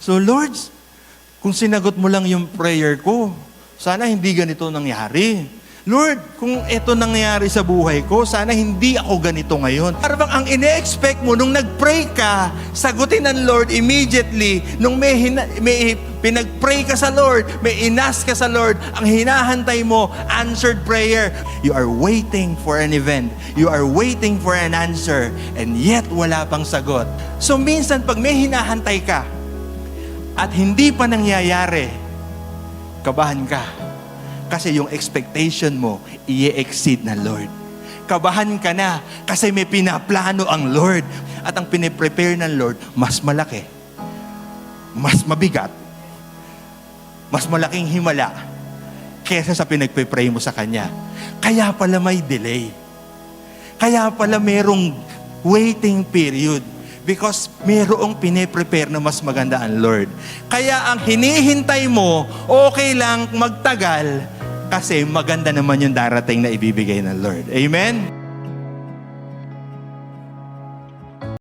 So Lord, kung sinagot mo lang yung prayer ko, sana hindi ganito nangyari. Lord, kung ito nangyari sa buhay ko, sana hindi ako ganito ngayon. Parang ang ine-expect mo, nung nag-pray ka, sagutin ng Lord immediately. Nung may pinag-pray ka sa Lord, may inask ka sa Lord, ang hinahantay mo, answered prayer. You are waiting for an event. You are waiting for an answer, and yet wala pang sagot. So minsan, pag may hinahantay ka, at hindi pa nangyayari, kabahan ka. Kasi yung expectation mo, i-exceed ng Lord. Kabahan ka na kasi may pinaplano ang Lord. At ang piniprepare ng Lord, mas malaki, mas mabigat, mas malaking himala kesa sa pinagpe-pray mo sa Kanya. Kaya pala may delay. Kaya pala merong waiting period. Because mayroong piniprepare na mas maganda ang Lord. Kaya ang hinihintay mo, okay lang magtagal kasi maganda naman yung darating na ibibigay ng Lord. Amen?